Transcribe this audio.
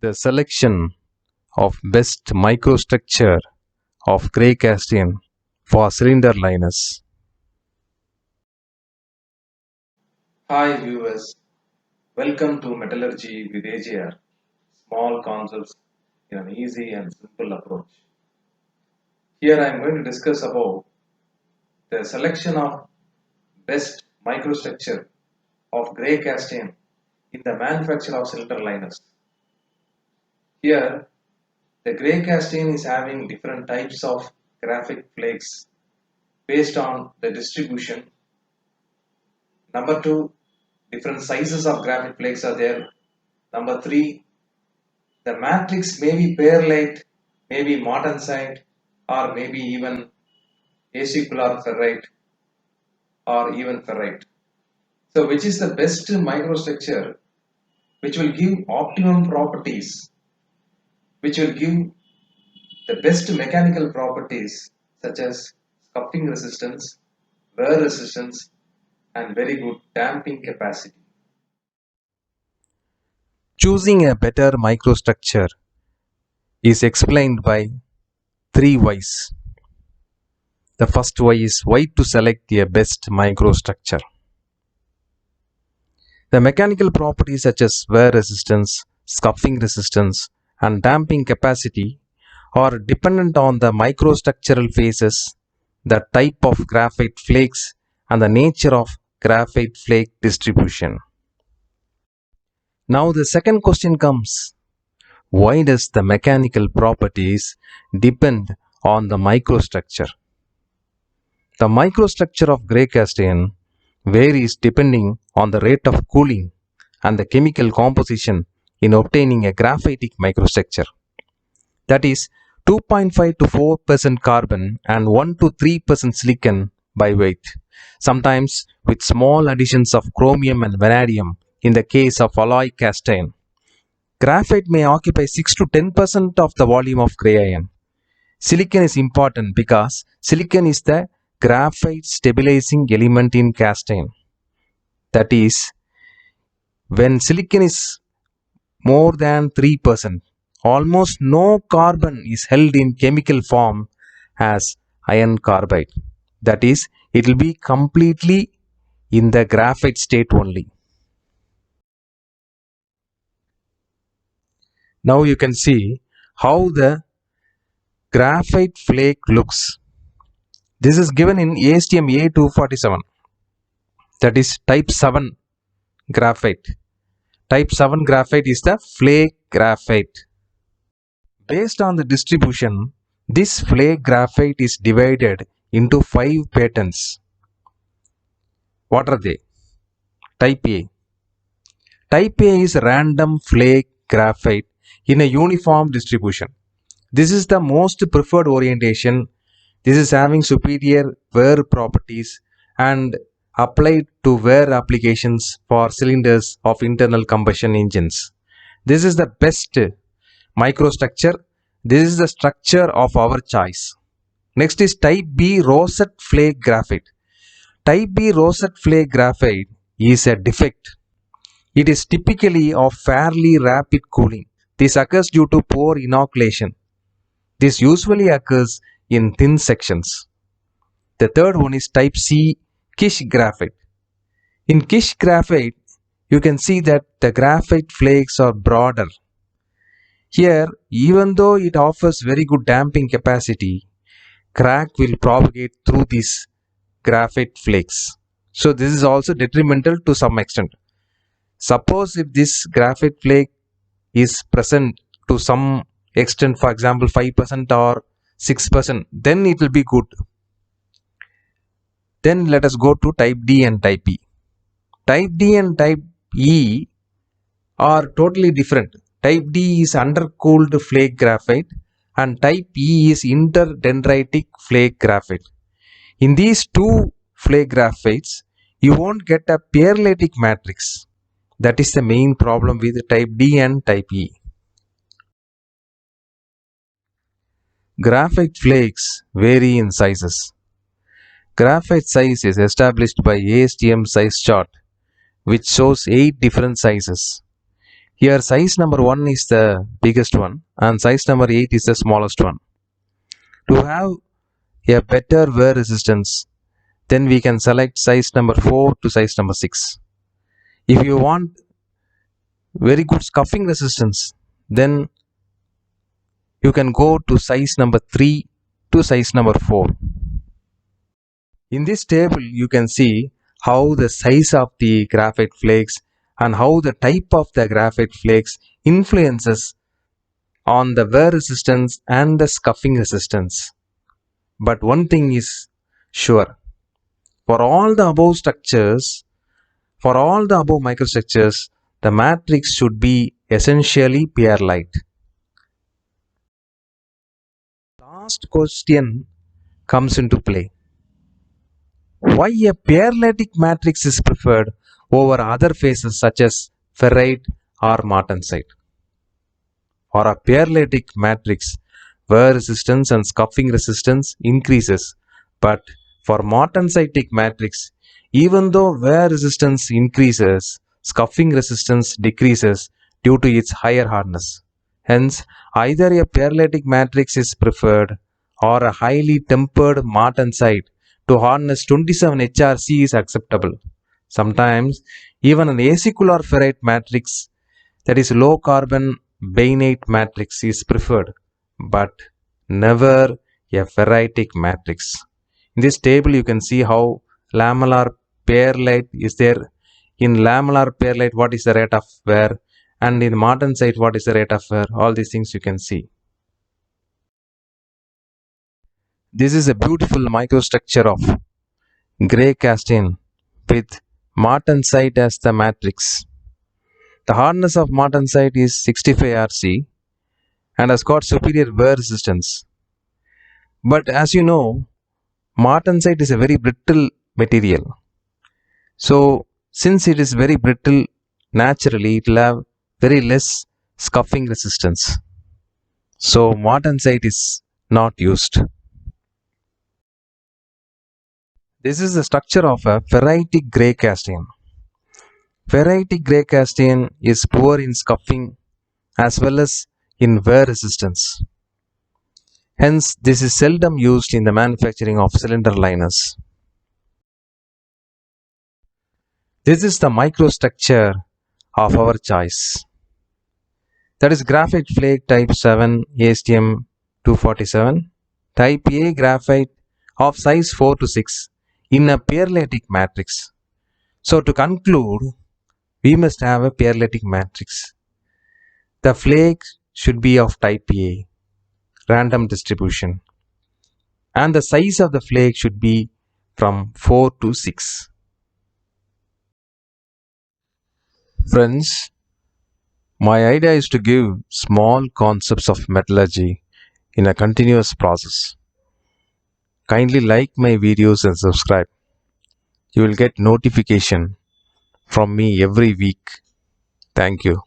The selection of best microstructure of Cray Castan for cylinder liners. Hi viewers, welcome to Metallurgy with AJR. Small concepts in an easy and simple approach. Here I am going to discuss about the selection of best microstructure of Cray Castan in the manufacture of cylinder liners. Here the Cray Castan is having different types of graphic flakes based on the distribution. Number 2, different sizes of graphic flakes are there. Number 3, the matrix may be pearlite, maybe martensite, or maybe even acicular ferrite or even ferrite. So which is the best microstructure which will give optimum properties, which will give the best mechanical properties such as scuffing resistance, wear resistance, and very good damping capacity. Choosing a better microstructure is explained by 3 whys. The first why is why to select a best microstructure. The mechanical properties such as wear resistance, scuffing resistance, and damping capacity are dependent on the microstructural phases, the type of graphite flakes, and the nature of graphite flake distribution. Now the second question comes, why does the mechanical properties depend on the microstructure? The microstructure of Cray Castan varies depending on the rate of cooling and the chemical composition in obtaining a graphitic microstructure. That is 2.5 to 4% carbon and 1 to 3% silicon by weight, sometimes with small additions of chromium and vanadium in the case of alloy castan. Graphite may occupy 6 to 10% of the volume of gray iron. Silicon is important because silicon is the graphite stabilizing element in castan. That is, when silicon is more than 3%, almost no carbon is held in chemical form as iron carbide. That is, it will be completely in the graphite state only. Now you can see how the graphite flake looks. This is given in ASTM A247. That is type 7 graphite. Type 7 graphite is the flake graphite. Based on the distribution, this flake graphite is divided into 5 patterns. What are they? Type A. Type A is random flake graphite in a uniform distribution. This is the most preferred orientation. This is having superior wear properties and applied to wear applications for cylinders of internal combustion engines. This is the best microstructure. This is the structure of our choice. Next is type B rosette flake graphite. Type B rosette flake graphite is a defect. It is typically of fairly rapid cooling. This occurs due to poor inoculation. This usually occurs in thin sections. The third one is type C Kish graphite. In Kish graphite, you can see that the graphite flakes are broader. Here, even though it offers very good damping capacity, crack will propagate through these graphite flakes. So this is also detrimental to some extent. Suppose if this graphite flake is present to some extent, for example 5% or 6%, then it will be good. Then let us go to type D and type E. Type D and type E are totally different. Type D is undercooled flake graphite and type E is interdendritic flake graphite. In these two flake graphites, you won't get a pearlitic matrix. That is the main problem with type D and type E. Graphite flakes vary in sizes. Graphite size is established by ASTM size chart, which shows 8 different sizes. Here size number 1 is the biggest one and size number 8 is the smallest one. To have a better wear resistance, then we can select size number 4 to size number 6. If you want very good scuffing resistance, then you can go to size number 3 to size number 4. In this table, you can see how the size of the graphite flakes and how the type of the graphite flakes influences on the wear resistance and the scuffing resistance. But one thing is sure, for all the above structures, for all the above microstructures, the matrix should be essentially pearlite. Last question comes into play. Why a pearlitic matrix is preferred over other phases such as ferrite or martensite? For a pearlitic matrix, wear resistance and scuffing resistance increases, but for martensitic matrix, even though wear resistance increases, scuffing resistance decreases due to its higher hardness. Hence, either a pearlitic matrix is preferred or a highly tempered martensite to hardness 27 HRC is acceptable. Sometimes, even an acicular ferrite matrix, that is low carbon bainite matrix, is preferred, but never a ferritic matrix. In this table, you can see how lamellar pearlite is there. In lamellar pearlite, what is the rate of wear, and in martensite, what is the rate of wear. All these things you can see. This is a beautiful microstructure of grey castine with martensite as the matrix. The hardness of martensite is 65 RC and has got superior wear resistance. But as you know, martensite is a very brittle material. So since it is very brittle, naturally it will have very less scuffing resistance. So martensite is not used. This is the structure of a ferritic grey castine. Ferritic grey castine is poor in scuffing as well as in wear resistance. Hence, this is seldom used in the manufacturing of cylinder liners. This is the microstructure of our choice. That is graphite flake type 7 ASTM 247, type A graphite of size 4 to 6 in a pearlitic matrix. So to conclude, we must have a pearlitic matrix. The flake should be of type A, random distribution, and the size of the flake should be from 4 to 6. Friends, my idea is to give small concepts of metallurgy in a continuous process. Kindly like my videos and subscribe. You will get notification from me every week. Thank you.